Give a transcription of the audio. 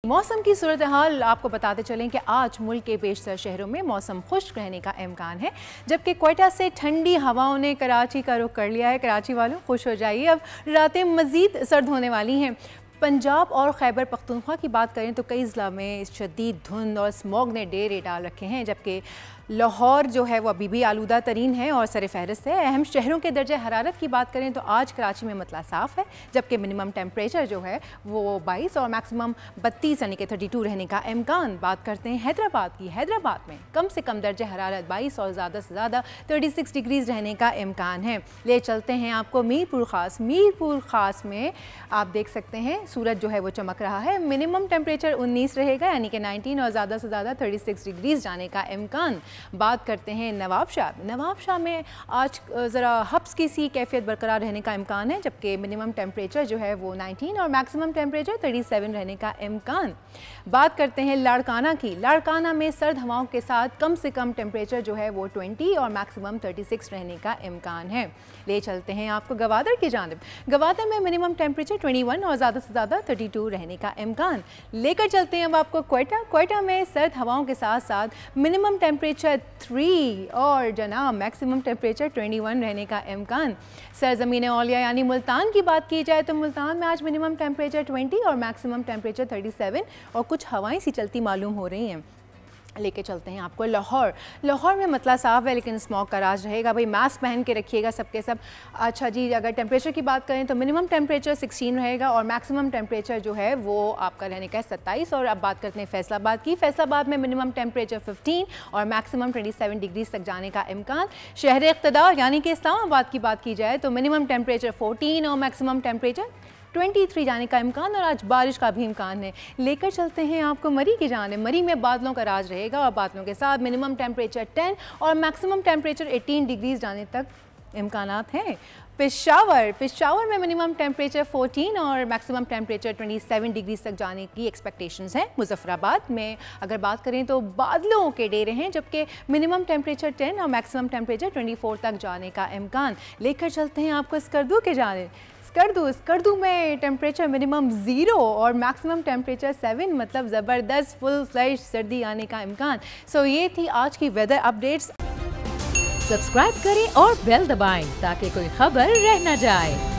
मौसम की सूरत हाल आपको बताते चलें कि आज मुल्क के बेशतर शहरों में मौसम खुश्क रहने का इम्कान है, जबकि क्वेटा से ठंडी हवाओं ने कराची का रुख कर लिया है। कराची वालों खुश हो जाइए, अब रातें मज़ीद सर्द होने वाली हैं। पंजाब और खैबर पख्तूनख्वा की बात करें तो कई ज़िला में शदीद धुंध और स्मॉग ने डेरे डाल रखे हैं, जबकि लाहौर जो है वो अभी भी आलूदा तरीन है और सर फहरिस्त है। अहम शहरों के दर्जे हरारत की बात करें तो आज कराची में मतला साफ़ है, जबकि मिनिमम टेम्परेचर जो है वो 22 और मैक्सिमम 32 यानी कि 32 रहने का इम्कान। बात करते हैं हैदराबाद की। हैदराबाद में कम से कम दर्जे हरारत 22 और ज़्यादा से ज़्यादा 36 डिग्रीज़ रहने का इम्कान है। ले चलते हैं आपको मीरपुर ख़ास में आप देख सकते हैं सूरज जो है वो चमक रहा है। मिनिमम टेम्परेचर 19 रहेगा यानी कि 19 और ज़्यादा से ज़्यादा 36 डिग्रीज़ जाने का इम्कान। बात करते हैं नवाबशाह में आज ज़रा हब्स की सी कैफियत बरकरार रहने का इम्कान है, जबकि मिनिमम टेम्परेचर जो है वो 19 और मैक्सिमम टेम्परेचर 37 रहने का इम्कान। बात करते हैं लाड़काना की। लाड़काना में सर्द हवाओं के साथ कम से कम टेम्परेचर जो है वो 20 और मैक्सिमम 36 रहने का इम्कान है। ले चलते हैं आपको गवादर की जानिब। गवादर में मिनिमम टेम्परेचर 21 और ज़्यादा से ज़्यादा 32 रहने का इम्कान। लेकर चलते हैं अब आपको क्वेटा में सर्द हवाओं के साथ साथ मिनिमम टेम्परेचर 3 और जनाब मैक्सिमम टेम्परेचर 21 रहने का इम्कान। सरज़मीन औलिया यानी मुल्तान की बात की जाए तो मुल्तान में आज मिनिमम टेम्परेचर 20 और मैक्सिमम टेम्परेचर 37 और कुछ हवाएं सी चलती मालूम हो रही हैं। लेके चलते हैं आपको लाहौर में मतला साफ़ है, लेकिन स्मॉग का राज रहेगा। भाई मास्क पहन के रखिएगा सबके सब। अच्छा जी, अगर टेम्परेचर की बात करें तो मिनिमम टेम्परेचर 16 रहेगा और मैक्सिमम टेम्परेचर जो है वो आपका रहने का है 27। और अब बात करते हैं फैसलाबाद की। फैसलाबाद में मिनिमम टेम्परेचर 15 और मैक्सिमम 27 डिग्रीज तक जाने का इम्कान। शहर इक़्तिदार यानी कि इस्लामाबाद की बात की जाए तो मिनिमम टेम्परेचर 14 और मैक्सिमम टेम्परेचर 23 जाने का इम्कान और आज बारिश का भी इम्कान है। लेकर चलते हैं आपको मरी की जानिब। मरी में बादलों का राज रहेगा और बादलों के साथ मिनिमम टेम्परेचर 10 और मैक्सिमम टेम्परेचर 18 डिग्रीज जाने तक इम्कानात हैं। पेशावर में मिनिमम टेम्परेचर 14 और मैक्सिमम टेम्परेचर 27 डिग्रीज तक जाने की एक्सपेक्टेशंस हैं। मुजफ्फराबाद में अगर बात करें तो बादलों के डेरे हैं, जबकि मिनिमम टेम्परेचर 10 और मैक्सिमम टेम्परेचर 24 तक जाने का इम्कान। लेकर चलते हैं आपको स्कर्दू के जानिब। स्कर्दू में टेम्परेचर मिनिमम 0 और मैक्सिमम टेम्परेचर 7, मतलब ज़बरदस्त फुल फ्लैश सर्दी आने का इम्कान। सो ये थी आज की वेदर अपडेट्स। सब्सक्राइब करें और बेल दबाएं ताकि कोई खबर रह न जाए।